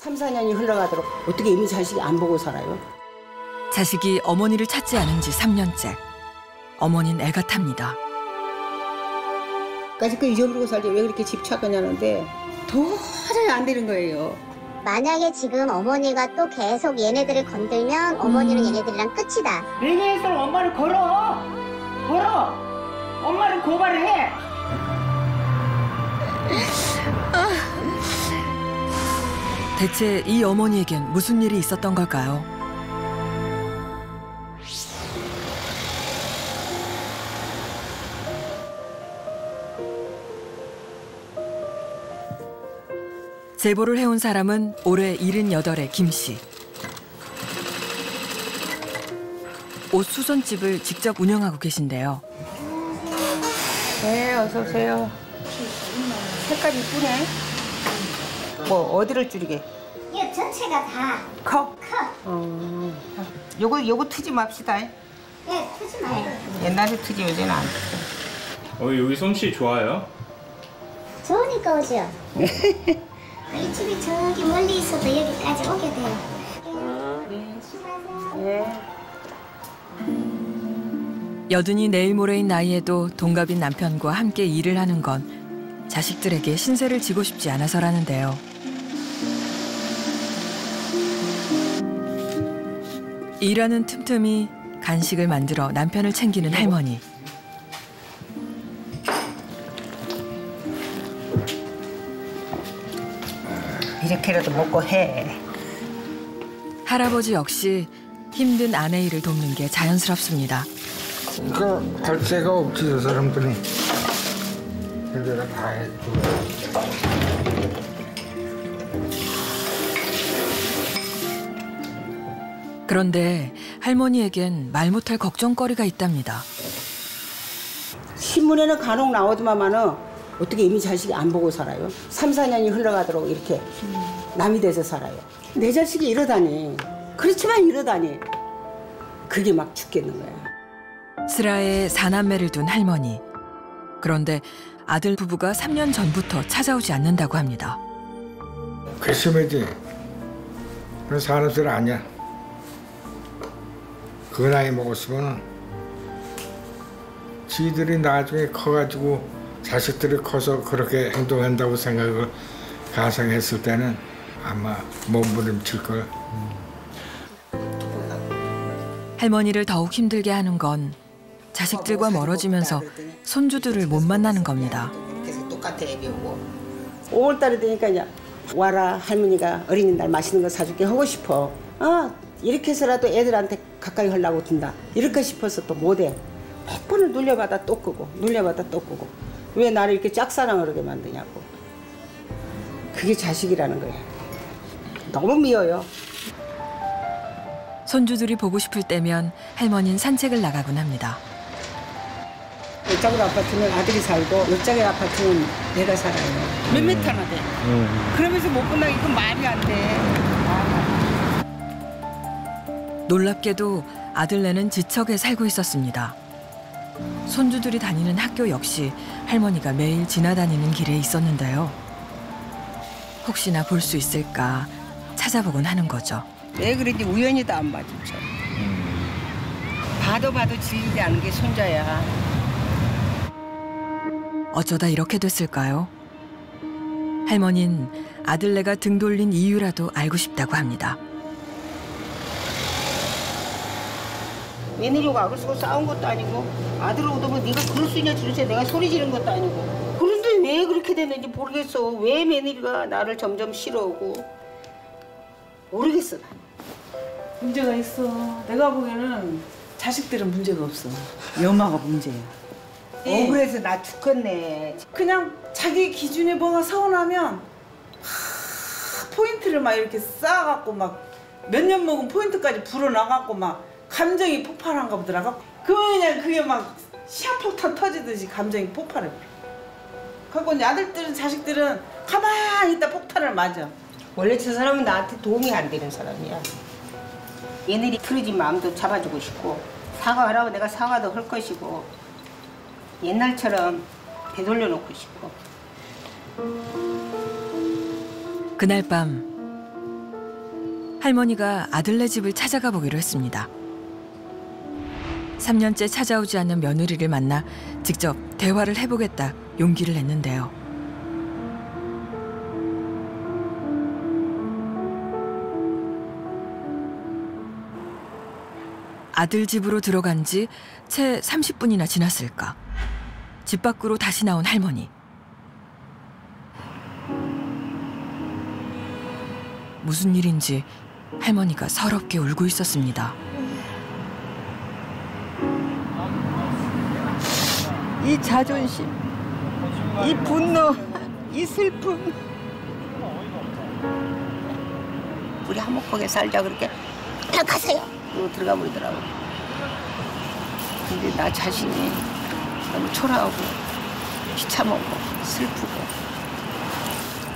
3, 4년이 흘러가도록 어떻게 이미 자식이 안 보고 살아요? 자식이 어머니를 찾지 않은 지 3년째. 어머니는 애가 탑니다. 까짓 잊어버리고 살지 왜 그렇게 집착하냐는데 도저히 안 되는 거예요. 만약에 지금 어머니가 또 계속 얘네들을 건들면 어머니는 얘네들이랑 끝이다. 얘네들 엄마를 걸어. 엄마를 고발을 해. 대체 이 어머니에겐 무슨 일이 있었던 걸까요? 제보를 해온 사람은 올해 78의 김 씨. 옷 수선집을 직접 운영하고 계신데요. 네, 어서 오세요. 색깔 이쁘네. 뭐 어디를 줄이게? 이거 전체가 다 커? 커. 요거 트지 맙시다. 네, 크지 마요. 옛날에 트지 요새는 안 트죠. 여기 솜씨 좋아요? 좋으니까 오죠. 이 집이 저기 멀리 있어도 여기까지 오게 돼요. 네, 수고하세요. 예. 여든이 내일 모레인 나이에도 동갑인 남편과 함께 일을 하는 건 자식들에게 신세를 지고 싶지 않아서라는데요. 일하는 틈틈이 간식을 만들어 남편을 챙기는 할머니. 이렇게라도 먹고 해. 할아버지 역시 힘든 아내 일을 돕는 게 자연스럽습니다. 그러니까 할 새가 없지, 저 사람들이. 그대로 다 해주고. 그런데 할머니에겐 말 못할 걱정거리가 있답니다. 신문에는 간혹 나오지만은 어떻게 이미 자식이 안 보고 살아요? 3, 4년이 흘러가도록 이렇게 남이 돼서 살아요. 내 자식이 이러다니. 그렇지만 이러다니. 그게 막 죽겠는 거야. 슬하에 4남매를 둔 할머니. 그런데 아들 부부가 3년 전부터 찾아오지 않는다고 합니다. 괘씸하지. 그런 사람 소리 아니야. 그 나이 먹었으면 지들이 나중에 커가지고 자식들이 커서 그렇게 행동한다고 생각을 가상했을 때는 아마 몸부림칠걸. 할머니를 더욱 힘들게 하는 건 자식들과 멀어지면서 손주들을 못 만나는 겁니다. 그래서 똑같아 애비 오고. 5월달이 되니까 이제 와라 할머니가 어린이날 맛있는 거 사줄게 하고 싶어. 이렇게 해서라도 애들한테 가까이 하려고 든다. 이렇게 싶어서 또 못해. 100번을 눌려받아 또 끄고 눌려받아 또 끄고. 왜 나를 이렇게 짝사랑을 하게 만드냐고. 그게 자식이라는 거야. 너무 미워요. 손주들이 보고 싶을 때면 할머니는 산책을 나가곤 합니다. 이쪽으로 아파트는 아들이 살고 이쪽에 아파트는 내가 살아요. 몇 미터나 돼. 그러면서 못 본다 이건 말이 안 돼. 놀랍게도 아들네는 지척에 살고 있었습니다. 손주들이 다니는 학교 역시 할머니가 매일 지나다니는 길에 있었는데요. 혹시나 볼 수 있을까 찾아보곤 하는 거죠. 왜 그런지 우연히도 안 마주쳐. 봐도 질리지 않은 게 손자야. 어쩌다 이렇게 됐을까요? 할머니는 아들네가 등 돌린 이유라도 알고 싶다고 합니다. 며느리하고 악을 쓰고 싸운 것도 아니고 아들 오더면 네가 그럴 수 있냐 저러지 내가 소리 지른 것도 아니고. 그런데 왜 그렇게 됐는지 모르겠어. 왜 며느리가 나를 점점 싫어하고. 모르겠어. 문제가 있어. 내가 보기에는 자식들은 문제가 없어. 엄마가 문제야. 억울해서 나 죽겠네. 그냥 자기 기준에 뭐가 서운하면 포인트를 막 이렇게 쌓아갖고 막 몇 년 먹은 포인트까지 불어나갖고 막 감정이 폭발한가 보더라고. 그냥 그게 막 시한폭탄 터지듯이 감정이 폭발해. 그리고 이제 아들들은 자식들은 가만히 있다 폭탄을 맞아. 원래 저 사람은 나한테 도움이 안 되는 사람이야. 얘네들이 틀어진 마음도 잡아주고 싶고 사과하라고 내가 사과도 할 것이고 옛날처럼 되돌려 놓고 싶고. 그날 밤 할머니가 아들네 집을 찾아가 보기로 했습니다. 3년째 찾아오지 않는 며느리를 만나 직접 대화를 해보겠다 용기를 냈는데요. 아들 집으로 들어간 지 채 30분이나 지났을까. 집 밖으로 다시 나온 할머니. 무슨 일인지 할머니가 서럽게 울고 있었습니다. 이 자존심, 이 분노, 이 슬픔. 우리 화목하게 살자 그렇게 그냥 가세요. 그러고 들어가 버리더라고. 근데 나 자신이 너무 초라하고 비참하고 슬프고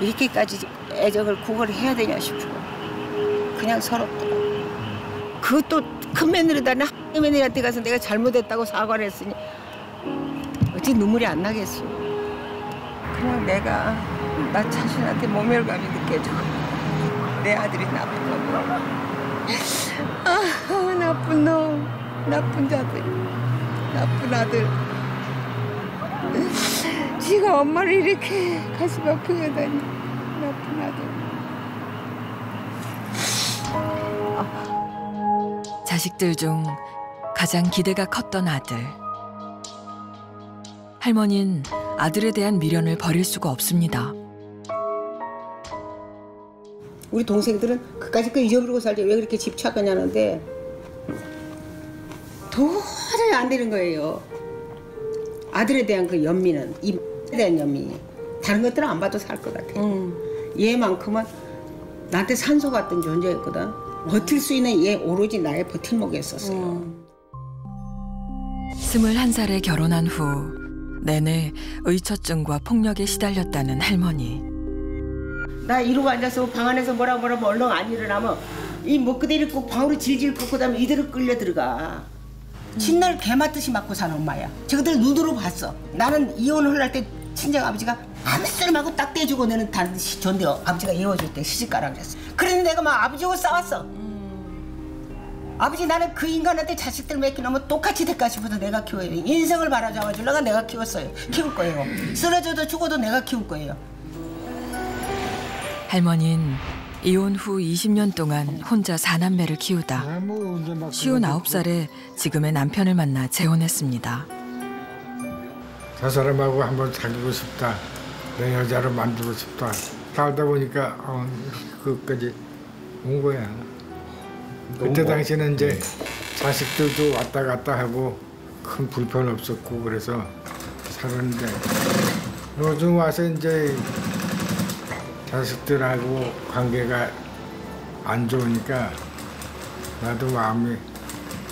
이렇게까지 애정을 구걸을 해야 되냐 싶고 그냥 서럽더라고. 그것도 큰 며느리다는 한 며느리한테 가서 내가 잘못했다고 사과를 했으니 어찌 눈물이 안 나겠어. 그냥 내가 나 자신한테 모멸감이 느껴져. 내 아들이 나쁜 놈이라고. 아, 나쁜 놈, 나쁜 자들, 나쁜 아들. 지가 엄마를 이렇게 가슴 아프게 하다니. 나쁜 아들. 자식들 중 가장 기대가 컸던 아들. 할머니는 아들에 대한 미련을 버릴 수가 없습니다. 우리 동생들은 그까짓 거 잊어버리고 살지 왜 그렇게 집착하냐는데 도저히 안 되는 거예요. 아들에 대한 그 연민은, 이에 대한 연민이 다른 것들은 안 봐도 살 것 같아요. 얘만큼은 나한테 산소 같은 존재였거든. 버틸 수 있는 얘 오로지 나의 버팀목이었었어요. 21살에 결혼한 후 내내 의처증과 폭력에 시달렸다는 할머니. 나 이러고 앉아서 방 안에서 뭐라고 얼렁 안 일어나면 이 목그대를 꼭 방으로 질질 끄고 다음에 이대로 끌려 들어가. 신나를 개 맞듯이 맞고 사는 엄마야. 저것들 눈으로 봤어. 나는 이혼을 할 때 친정 아버지가 아무 소리 말고 딱 떼주고 너는 다른 데 존대 아버지가 이혼해줄 때 시집가라 그랬어. 그랬는데 내가 막 아버지하고 싸웠어. 아버지 나는 그 인간한테 자식들 맡기려면 똑같이 될까 싶어서 내가 키워요. 인생을 바라잡아주려고 내가 키웠어요. 키울 거예요. 쓰러져도 죽어도 내가 키울 거예요. 할머니는 이혼 후 20년 동안 혼자 4남매를 키우다 59살에 지금의 남편을 만나 재혼했습니다. 저 사람하고 한번 사귀고 싶다. 내 여자로 만들고 싶다. 살다 보니까 그까지 온 거야. 그때 당시에는 이제 자식들도 왔다 갔다 하고 큰 불편 없었고 그래서 살았는데 요즘 와서 이제 자식들하고 관계가 안 좋으니까 나도 마음이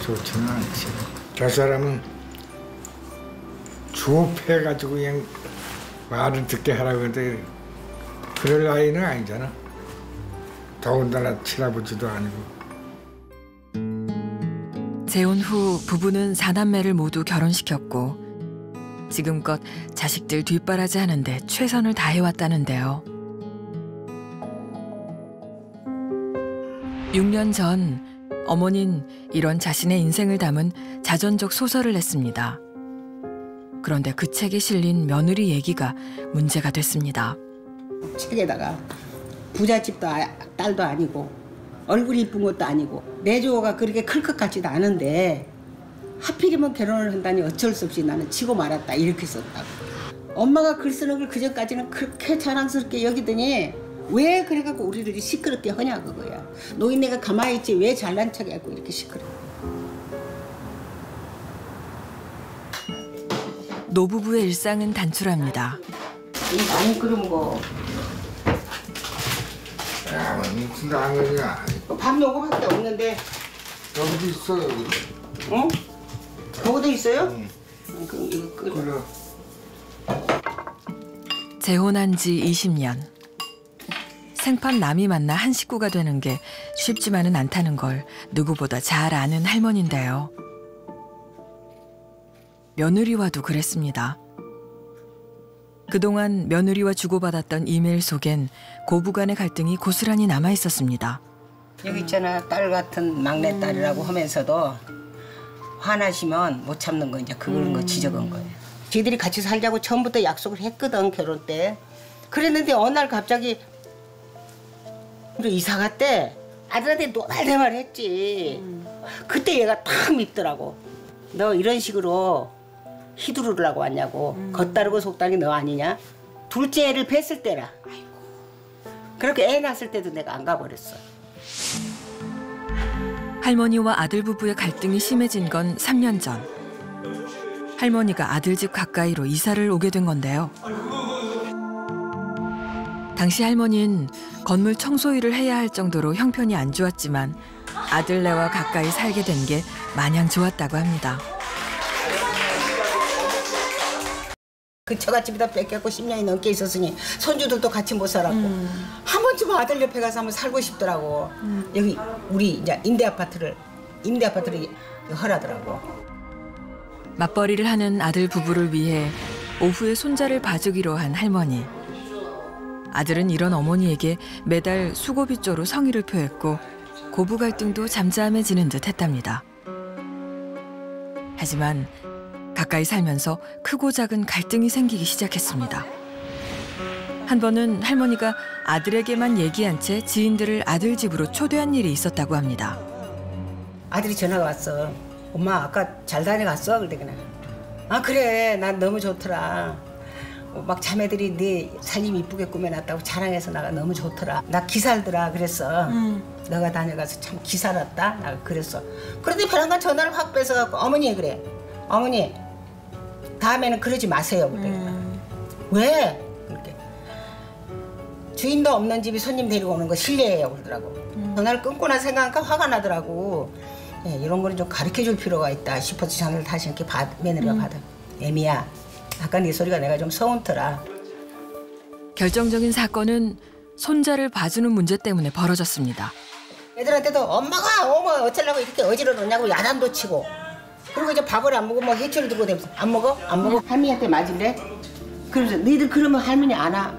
좋지는 않지. 저 사람은 주업해가지고 그냥 말을 듣게 하라고 하는데 그럴 나이는 아니잖아. 더군다나 친아버지도 아니고. 재혼 후 부부는 4남매를 모두 결혼시켰고 지금껏 자식들 뒷바라지 하는데 최선을 다해왔다는데요. 6년 전 어머니는 이런 자신의 인생을 담은 자전적 소설을 냈습니다. 그런데 그 책에 실린 며느리 얘기가 문제가 됐습니다. 책에다가 부잣집도 딸도 아니고 얼굴이 이쁜 것도 아니고 내조가 그렇게 클 것 같지도 않은데 하필이면 결혼을 한다니 어쩔 수 없이 나는 치고 말았다 이렇게 썼다고. 엄마가 글 쓰는 걸 그전까지는 그렇게 자랑스럽게 여기더니 왜 그래갖고 우리들이 시끄럽게 하냐 그거야. 노인네가 가만히 있지 왜 잘난 척해갖고 이렇게 시끄러워. 노부부의 일상은 단출합니다. 이 많이 끓은 거. 야, 무슨 당근이야. 밥 요거밖에 없는데. 여기도 있어 여기. 어? 거기도 있어요? 응. 그럼 이거 끓여. 재혼한 지 20년. 생판 남이 만나 한 식구가 되는 게 쉽지만은 않다는 걸 누구보다 잘 아는 할머니인데요. 며느리와도 그랬습니다. 그동안 며느리와 주고받았던 이메일 속엔 고부간의 갈등이 고스란히 남아 있었습니다. 여기 있잖아, 딸 같은 막내딸이라고 하면서도 화나시면 못 참는 거 이제 그런 거 지적한 거예요. 지들이 같이 살자고 처음부터 약속을 했거든, 결혼 때. 그랬는데 어느 날 갑자기 우리 이사 갔대. 아들한테 노발대발 했지. 그때 얘가 탁 밉더라고. 너 이런 식으로 휘두르려고 왔냐고. 겉다르고 속다르기 너 아니냐? 둘째 애를 뵀을 때라. 그렇게 애 낳았을 때도 내가 안 가버렸어. 할머니와 아들 부부의 갈등이 심해진 건 3년 전. 할머니가 아들 집 가까이로 이사를 오게 된 건데요. 당시 할머니는 건물 청소 일을 해야 할 정도로 형편이 안 좋았지만 아들네와 가까이 살게 된 게 마냥 좋았다고 합니다. 그 처갓집에다 뺏겼고 10년이 넘게 있었으니 손주들도 같이 못 살았고 한 번쯤 아들 옆에 가서 한번 살고 싶더라고. 여기 우리 이제 임대 아파트를 허라더라고. 맞벌이를 하는 아들 부부를 위해 오후에 손자를 봐주기로 한 할머니. 아들은 이런 어머니에게 매달 수고비조로 성의를 표했고 고부 갈등도 잠잠해지는 듯 했답니다. 하지만 가까이 살면서 크고 작은 갈등이 생기기 시작했습니다. 한 번은 할머니가 아들에게만 얘기한 채 지인들을 아들 집으로 초대한 일이 있었다고 합니다. 아들이 전화가 왔어. 엄마 아까 잘 다녀갔어? 그러더니 아 그래 난 너무 좋더라. 막 자매들이 네 살림 이쁘게 꾸며놨다고 자랑해서 나가 너무 좋더라. 나 기살더라 그랬어. 너가 다녀가서 참 기살았다. 나 그랬어. 그런데 베란다 전화를 확 뺏어갖고 어머니 그래. 어머니 다음에는 그러지 마세요. 왜? 그렇게 주인도 없는 집이 손님 데리고 오는 거 실례예요 그러더라고. 전화를 끊고 나 생각하니까 화가 나더라고. 예, 이런 거는 좀 가르쳐줄 필요가 있다 싶어서 전화를 다시 이렇게 며느리가 받아. 애미야 아까 네 소리가 내가 좀 서운더라. 결정적인 사건은 손자를 봐주는 문제 때문에 벌어졌습니다. 애들한테도 엄마가 어머 어쩌려고 이렇게 어지러 놓냐고 야단도 치고 그리고 이제 밥을 안 먹고 뭐 해초를 들고 다니면서 안 먹어? 안 먹어? 할머니한테 맞을래? 그래서 너희들 그러면 할머니 안 와.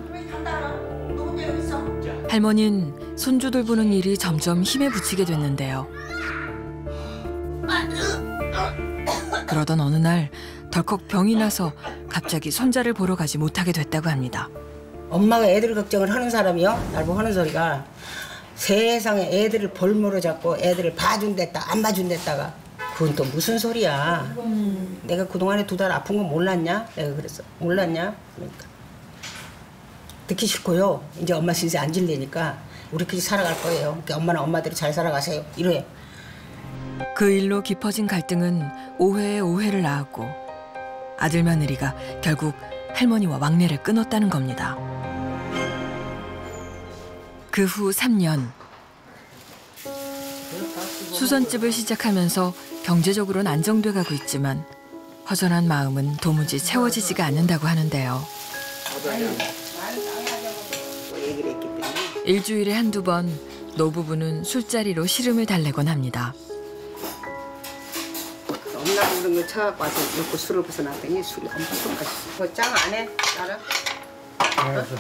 할머니는 손주들 보는 일이 점점 힘에 부치게 됐는데요. 그러던 어느 날 덜컥 병이 나서 갑자기 손자를 보러 가지 못하게 됐다고 합니다. 엄마가 애들 걱정을 하는 사람이요? 날 보고 하는 소리가 세상에 애들을 볼모로 잡고 애들을 봐준댔다 안 봐준댔다가 그건 또 무슨 소리야. 내가 그동안에 2달 아픈 거 몰랐냐? 내가 그랬어. 몰랐냐? 그러니까 듣기 싫고요. 이제 엄마 신세 안 질래니까 우리끼리 살아갈 거예요. 그러니까 엄마는 엄마대로 잘 살아가세요. 이래. 그 일로 깊어진 갈등은 오해에 오해를 낳았고 아들 며느리가 결국 할머니와 왕래를 끊었다는 겁니다. 그 후 3년. 수선집을 시작하면서 경제적으로는 안정돼 가고 있지만 허전한 마음은 도무지 채워지지가 않는다고 하는데요. 일주일에 한두 번 노부부는 술자리로 시름을 달래곤 합니다. 엄마 부른 거 쳐갖고 와서 넣고 술을 벗어놨더니 술이 엄청 맛있어. 그 짱 안 해? 알아? 알았어.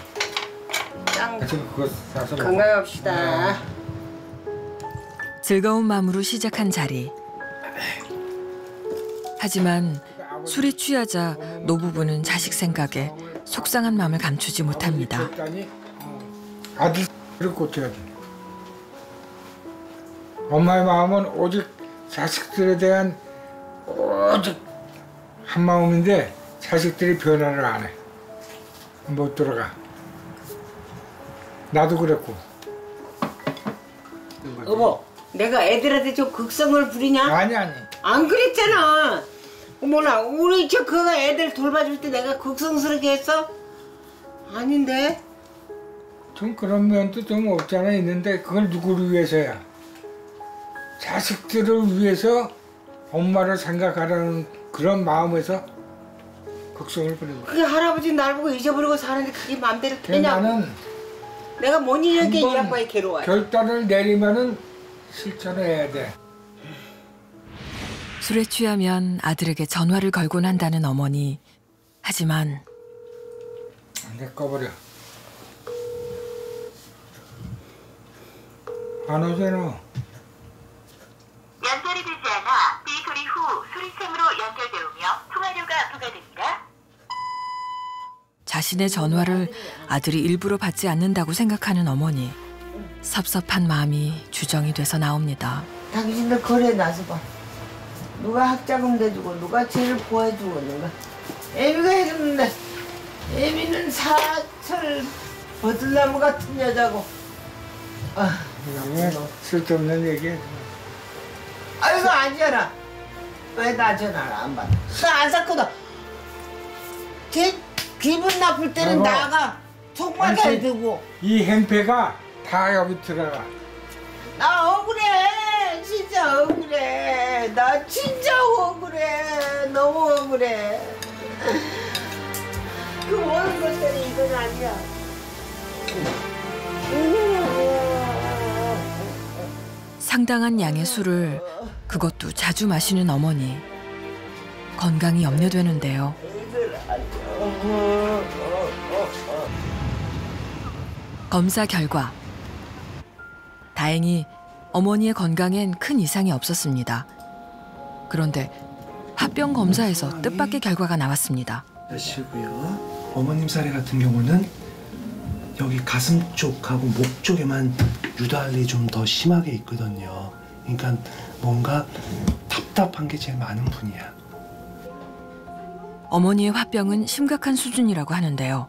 짱 그거 사서 먹어. 건강합시다. 즐거운 마음으로 시작한 자리. 하지만 술이 취하자 노부부는 자식 생각에 속상한 마음을 감추지 못합니다. 아들을 고쳐야 돼. 엄마의 마음은 오직 자식들에 대한 오직 한 마음인데 자식들이 변화를 안 해. 못 들어가. 나도 그랬고. 여보, 내가 애들한테 좀 극성을 부리냐? 아니. 안 그랬잖아. 어머나, 우리 그가 애들 돌봐줄 때 내가 극성스럽게 했어? 아닌데? 좀 그런 면도 좀 없지 않아 있는데 그걸 누구를 위해서야? 자식들을 위해서 엄마를 생각하라는 그런 마음에서 극성을 부린 거야. 그게 할아버지 날 보고 잊어버리고 사는데 그게 마음대로 되냐고. 나는 내가 못 잊은 게 이 한번 아빠의 괴로워요. 결단을 내리면은 실천을 해야 돼. 술에 취하면 아들에게 전화를 걸곤 한다는 어머니. 하지만 안 돼, 꺼버려. 안 오잖아. 연결이 되지 않아 삐 소리 후 소리샘으로 연결되오며 통화료가 부과됩니다. 자신의 전화를 아들이 일부러 받지 않는다고 생각하는 어머니. 섭섭한 마음이 주정이 돼서 나옵니다. 당신들 거래 나서봐. 누가 학자금 내주고 누가 죄를 보호해주고 있는가. 애미가 해줬는데 애미는 사철 버들나무 같은 여자고. 아, 너무 쓸데없는 얘기야. 아이고 아니잖아. 왜 나 전화를 안 받아? 나 안 샀거든. 기분 나쁠 때는 아이고. 나가 정말 잘 되고. 이 행패가 다 여기 들어가. 나 억울해. 진짜 억울해. 나 진짜 억울해. 너무 억울해. 그 모든 것들이 이건 아니야. 상당한 양의 술을 그것도 자주 마시는 어머니. 건강이 염려되는데요. 검사 결과 다행히 어머니의 건강엔 큰 이상이 없었습니다. 그런데 합병 검사에서 뜻밖의 결과가 나왔습니다. 하시고요. 어머님 사례 같은 경우는 여기 가슴 쪽하고 목 쪽에만 유달리 좀 더 심하게 있거든요. 그러니까 뭔가 답답한 게 제일 많은 분이야. 어머니의 화병은 심각한 수준이라고 하는데요.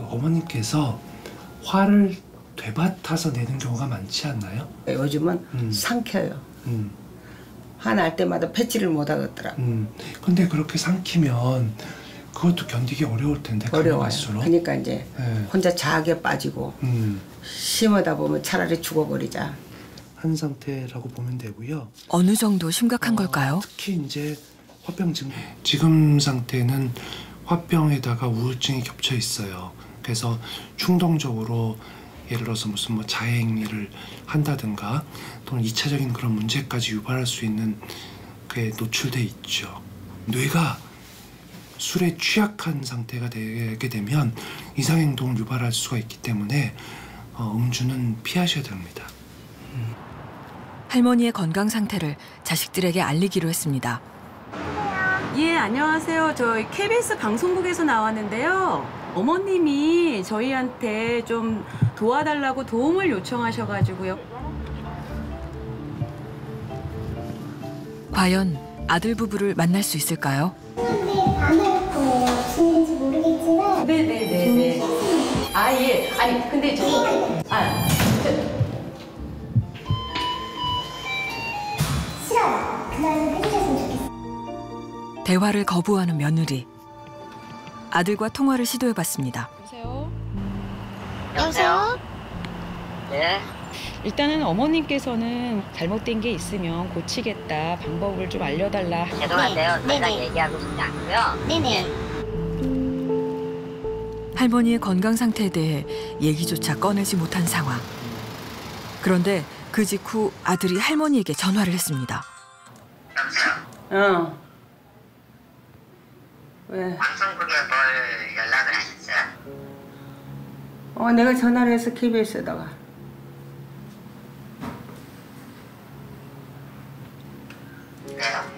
어머님께서 화를 되받아서 내는 경우가 많지 않나요? 요즘은 삼켜요. 음. 화날 때마다 패치를 못 하겠더라. 근데 그렇게 삼키면 그것도 견디기 어려울 텐데. 어려워요. 갈수록. 그러니까 이제 네. 혼자 자학에 빠지고 심하다 보면 차라리 죽어버리자. 한 상태라고 보면 되고요. 어느 정도 심각한 걸까요? 특히 이제 화병 증 지금 상태는 화병에다가 우울증이 겹쳐 있어요. 그래서 충동적으로 예를 들어서 무슨 뭐 자해행위를 한다든가 또는 2차적인 그런 문제까지 유발할 수 있는 그에 노출돼 있죠. 뇌가 술에 취약한 상태가 되게 되면 이상행동을 유발할 수가 있기 때문에 음주는 피하셔야 됩니다. 할머니의 건강 상태를 자식들에게 알리기로 했습니다. 예, 안녕하세요. 저희 KBS 방송국에서 나왔는데요. 어머님이 저희한테 좀 도와달라고 도움을 요청하셔가지고요. 과연 아들 부부를 만날 수 있을까요? 안 할 거예요. 지는지 모르겠지만. 네네네네. 아, 예. 아니, 근데 싫어요. 그날은 해주셨으면 좋겠어요. 대화를 거부하는 며느리. 아들과 통화를 시도해봤습니다. 여보세요? 네. 일단은 어머님께서는 잘못된 게 있으면 고치겠다. 방법을 좀 알려달라. 죄송한데요. 네, 더 이상 네네. 얘기하고 싶지 않고요. 네네. 할머니의 건강 상태에 대해 얘기조차 꺼내지 못한 상황. 그런데 그 직후 아들이 할머니에게 전화를 했습니다. 여보세요. 왜? 방송국에 뭘 연락을 하셨어요? 내가 전화를 해서 KBS에다가. 왜요?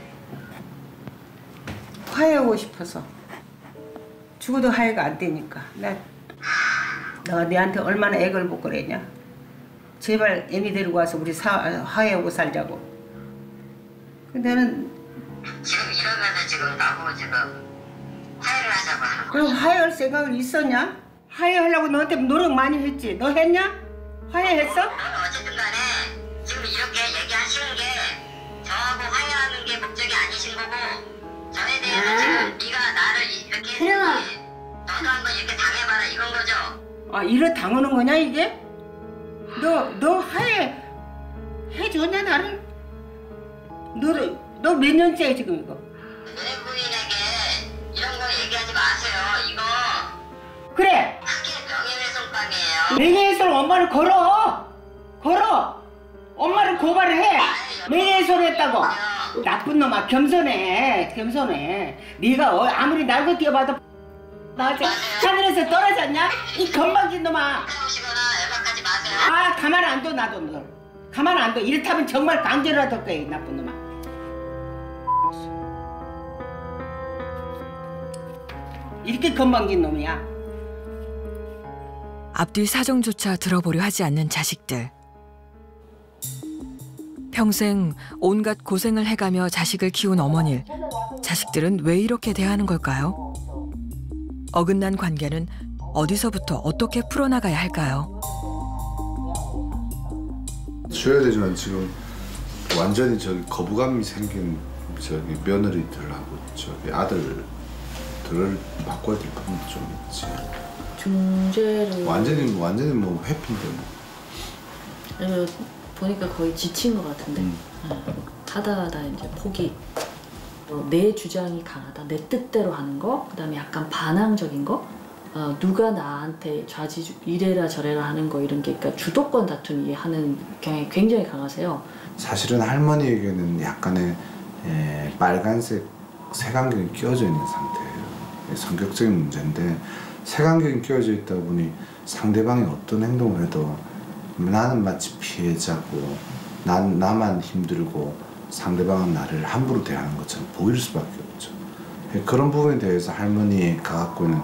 화해하고 싶어서. 죽어도 화해가 안 되니까. 내가 내한테 얼마나 애걸 못 그랬냐. 제발 애미 데리고 와서 우리 화해하고 살자고. 나는 지금 이러면서 지금 나보고 지금 화해를 하자고 하는 거예요. 그럼 화해할 생각은 있었냐? 화해하려고 너한테 노력 많이 했지. 너 했냐? 화해했어? 저는 어쨌든 간에 지금 이렇게 얘기하시는 게 저하고 화해하는 게 목적이 아니신 거고 저에 대해서 지금 네가 나를 이렇게 했으니 너도 한번 이렇게 당해봐라 이건 거죠? 아, 이래 당하는 거냐 이게? 너 화해 해줬냐 나를? 너 몇 년째야 지금 이거? 내 부인에게 이런 거 얘기하지 마세요. 이거 그래. 크게 명예훼손감이에요. 명예훼손 엄마를 걸어. 엄마를 고발을 해. 명예훼손 했다고. 나쁜 놈아. 겸손해. 네가 아무리 날고 뛰어봐도 나한테 하늘에서 떨어졌냐? 이 건방진 놈아. 오시거나 연락하지 마세요. 아 가만 안 둬 나도 널. 가만 안 둬. 이렇다면 정말 강제로 할 거야 이 나쁜 놈아. 이렇게 건방진 놈이야. 앞뒤 사정조차 들어보려 하지 않는 자식들. 평생 온갖 고생을 해가며 자식을 키운 어머니를 자식들은 왜 이렇게 대하는 걸까요? 어긋난 관계는 어디서부터 어떻게 풀어나가야 할까요? 줘야 되지만 지금 완전히 저기 거부감이 생긴 저기 며느리들하고 저기 아들들을 바꿔야 될 부분도 좀 있지. 중재를 완전히 뭐 회피인데 뭐. 아니면 보니까 거의 지친 것 같은데 하다 이제 포기. 내 주장이 강하다, 내 뜻대로 하는 거, 그다음에 약간 반항적인 거, 누가 나한테 좌지우 이래라 저래라 하는 거 이런 게 그러니까 주도권 다툼이 하는 경향이 굉장히 강하세요. 사실은 할머니에게는 약간의 빨간색 색안경이 끼워져 있는 상태예요. 성격적인 문제인데 색안경이 끼워져 있다 보니 상대방이 어떤 행동을 해도 나는 마치 피해자고 나만 힘들고 상대방은 나를 함부로 대하는 것처럼 보일 수밖에 없죠. 그런 부분에 대해서 할머니가 갖고 있는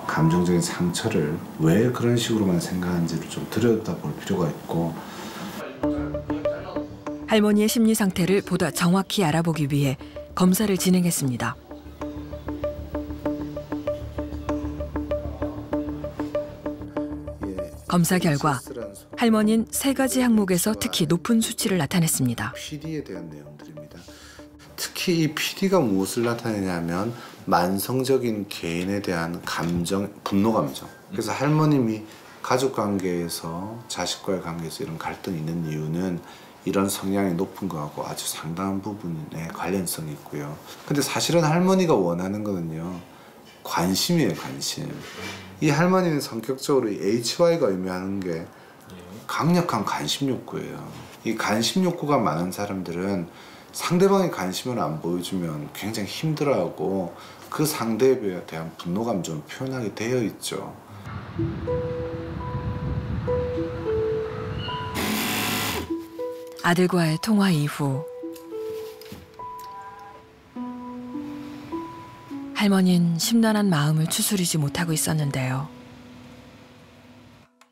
감정적인 상처를 왜 그런 식으로만 생각하는지를 좀 들여다볼 필요가 있고 할머니의 심리 상태를 보다 정확히 알아보기 위해 검사를 진행했습니다. 검사 결과 할머니는 3가지 항목에서 특히 높은 수치를 나타냈습니다. PD에 대한 내용들입니다. 특히 이 PD가 무엇을 나타내냐면 만성적인 개인에 대한 감정, 분노 감정. 그래서 할머님이 가족 관계에서 자식과의 관계에서 이런 갈등이 있는 이유는 이런 성향이 높은 거하고 아주 상당한 부분에 관련성이 있고요. 근데 사실은 할머니가 원하는 거는요. 관심이에요, 관심. 이 할머니는 성격적으로 HY가 의미하는 게 강력한 관심 욕구예요. 이 관심 욕구가 많은 사람들은 상대방의 관심을 안 보여주면 굉장히 힘들어하고 그 상대에 대한 분노 감정을 표현하게 되어 있죠. 아들과의 통화 이후 할머니는 심란한 마음을 추스리지 못하고 있었는데요.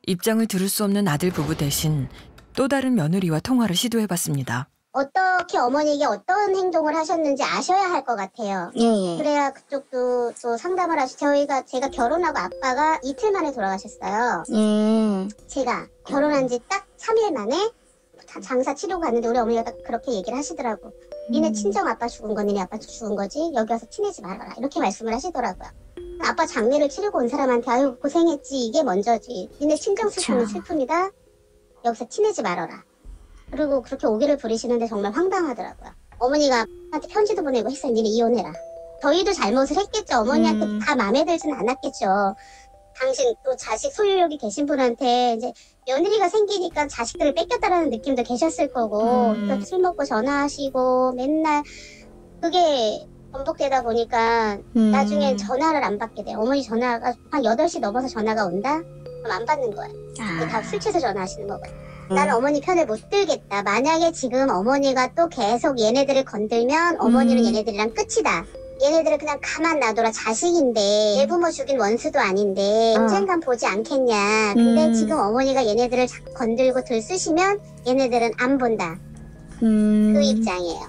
입장을 들을 수 없는 아들 부부 대신 또 다른 며느리와 통화를 시도해봤습니다. 어떻게 어머니에게 어떤 행동을 하셨는지 아셔야 할 것 같아요. 예. 그래야 그쪽도 또 상담을 제가 결혼하고 아빠가 이틀 만에 돌아가셨어요. 제가 결혼한 지 딱 3일 만에 장사 치료고 갔는데 우리 어머니가 딱 그렇게 얘기를 하시더라고. 니네 친정 아빠 죽은 거 니네 아빠 죽은 거지? 여기 와서 티내지 말아라. 이렇게 말씀을 하시더라고요. 아빠 장례를 치르고 온 사람한테 아유 고생했지 이게 먼저지. 니네 친정 슬픔은 슬픔이다. 여기서 티내지 말아라. 그리고 그렇게 오기를 부리시는데 정말 황당하더라고요. 어머니가 한테 편지도 보내고 했어요. 니네 이혼해라. 저희도 잘못을 했겠죠. 어머니한테 다 마음에 들지는 않았겠죠. 당신 또 자식 소유욕이 계신 분한테 이제 며느리가 생기니까 자식들을 뺏겼다라는 느낌도 계셨을 거고 또 술 먹고 전화하시고 맨날 그게 반복되다 보니까 나중에 전화를 안 받게 돼요. 어머니 전화가 한 8시 넘어서 전화가 온다? 그럼 안 받는 거야. 다 술 취해서 전화하시는 거거든. 나는 어머니 편을 못 들겠다. 만약에 지금 어머니가 또 계속 얘네들을 건들면 어머니는 얘네들이랑 끝이다. 얘네들은 그냥 가만 놔둬라. 자식인데 내 부모 죽인 원수도 아닌데 언젠간 보지 않겠냐. 근데 지금 어머니가 얘네들을 건들고 들쑤시면 얘네들은 안 본다. 그 입장이에요.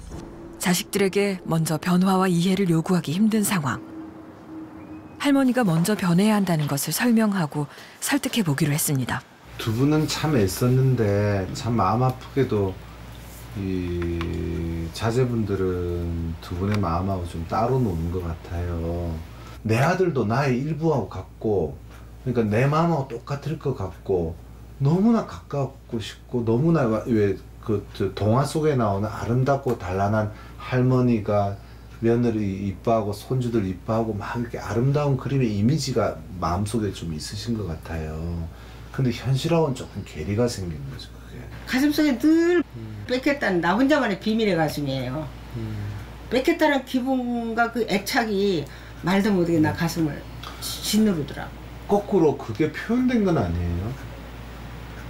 자식들에게 먼저 변화와 이해를 요구하기 힘든 상황. 할머니가 먼저 변해야 한다는 것을 설명하고 설득해 보기로 했습니다. 두 분은 참 애썼는데 참 마음 아프게도 이 자제분들은 두 분의 마음하고 좀 따로 노는 것 같아요. 내 아들도 나의 일부하고 같고 그러니까 내 마음하고 똑같을 것 같고 너무나 가깝고 싶고 너무나 왜 그 동화 속에 나오는 아름답고 단란한 할머니가 며느리 이뻐하고 손주들 이뻐하고 막 이렇게 아름다운 그림의 이미지가 마음속에 좀 있으신 것 같아요. 근데 현실하고는 조금 괴리가 생긴 거죠. 그게. 가슴속에 늘 뺏겠다는 나 혼자만의 비밀의 가슴이에요. 뺏겠다는 기분과 그 애착이 말도 못하게 나 가슴을 짓누르더라고. 거꾸로 그게 표현된 건 아니에요?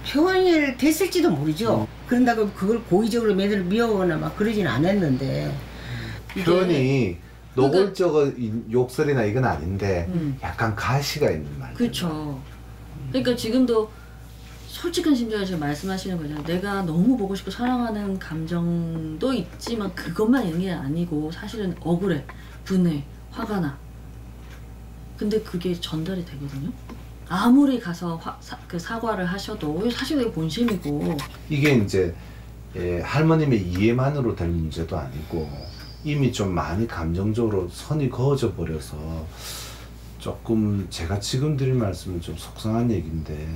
표현이 됐을지도 모르죠. 그런다고 그걸 고의적으로 매들 미워하거나 막 그러진 않았는데. 표현이 노골적인 욕설이나 이건 아닌데 약간 가시가 있는 말. 그렇죠. 그러니까 지금도 솔직한 심정을 지금 말씀하시는 거잖아요. 내가 너무 보고 싶고 사랑하는 감정도 있지만 그것만 있는 게 아니고 사실은 억울해, 분해, 화가 나. 근데 그게 전달이 되거든요. 아무리 가서 그 사과를 하셔도 사실 그게 본심이고. 이게 이제 할머님의 이해만으로 될 문제도 아니고 이미 좀 많이 감정적으로 선이 그어져 버려서 조금 제가 지금 드릴 말씀은 좀 속상한 얘기인데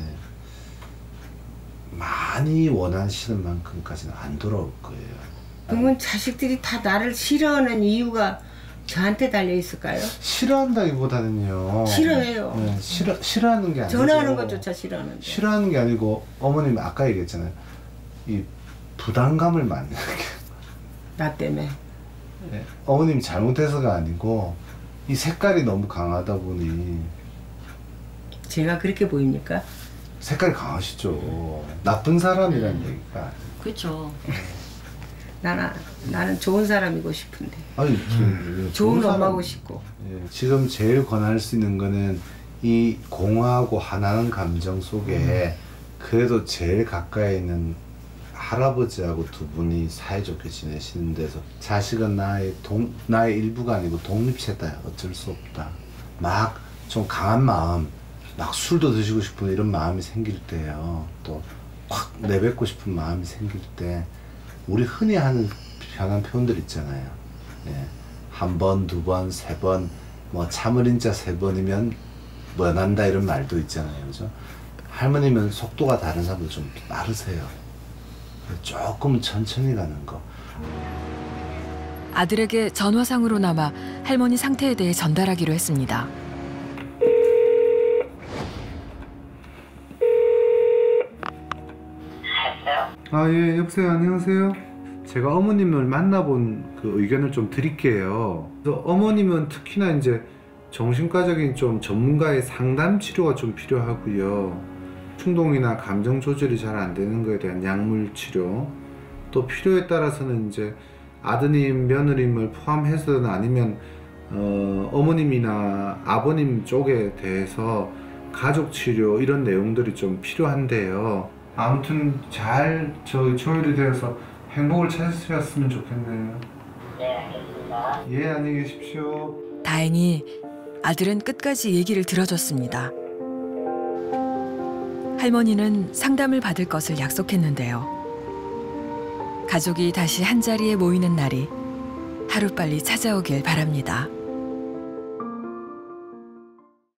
많이 원하시는 만큼까지는 안 돌아올 거예요. 그러면 자식들이 다 나를 싫어하는 이유가 저한테 달려 있을까요? 싫어한다기보다는요. 싫어해요. 네, 싫어하는 게 아니고 전화하는 것조차 싫어하는데. 싫어하는 게 아니고 어머님 아까 얘기했잖아요. 이 부담감을 만드는 게. 나 때문에. 네, 어머님이 잘못해서가 아니고 이 색깔이 너무 강하다 보니. 제가 그렇게 보입니까? 색깔이 강하시죠. 나쁜 사람이라는 얘기가. 그렇죠. 나는 좋은 사람이고 싶은데. 아니, 좋은 엄마고 싶고. 예, 지금 제일 권할 수 있는 거는 이 공허하고 화나는 감정 속에 그래도 제일 가까이 있는 할아버지하고 두 분이 사이좋게 지내시는 데서 자식은 나의 일부가 아니고 독립체다. 어쩔 수 없다. 막 좀 강한 마음, 막 술도 드시고 싶은 이런 마음이 생길 때요. 또 확 내뱉고 싶은 마음이 생길 때 우리 흔히 하는 편한 표현들 있잖아요. 예. 한 번, 두 번, 세 번, 뭐 참을인자 세 번이면 뭐난다 이런 말도 있잖아요. 그죠? 할머님은 속도가 다른 사람도 좀 빠르세요. 조금 천천히 가는 거. 아들에게 전화상으로나마 할머니 상태에 대해 전달하기로 했습니다. 아, 예, 여보세요. 안녕하세요. 제가 어머님을 만나본 그 의견을 좀 드릴게요. 그래서 어머님은 특히나 이제 정신과적인 좀 전문가의 상담 치료가 좀 필요하고요. 충동이나 감정 조절이 잘 안 되는 거에 대한 약물 치료, 또 필요에 따라서는 이제 아드님, 며느님을 포함해서는 아니면 어머님이나 아버님 쪽에 대해서 가족 치료 이런 내용들이 좀 필요한데요. 아무튼 잘 조율이 되어서 행복을 찾으셨으면 좋겠네요. 네, 알겠습니다. 예, 안녕히 계십시오. 다행히 아들은 끝까지 얘기를 들어줬습니다. 할머니는 상담을 받을 것을 약속했는데요. 가족이 다시 한자리에 모이는 날이 하루빨리 찾아오길 바랍니다.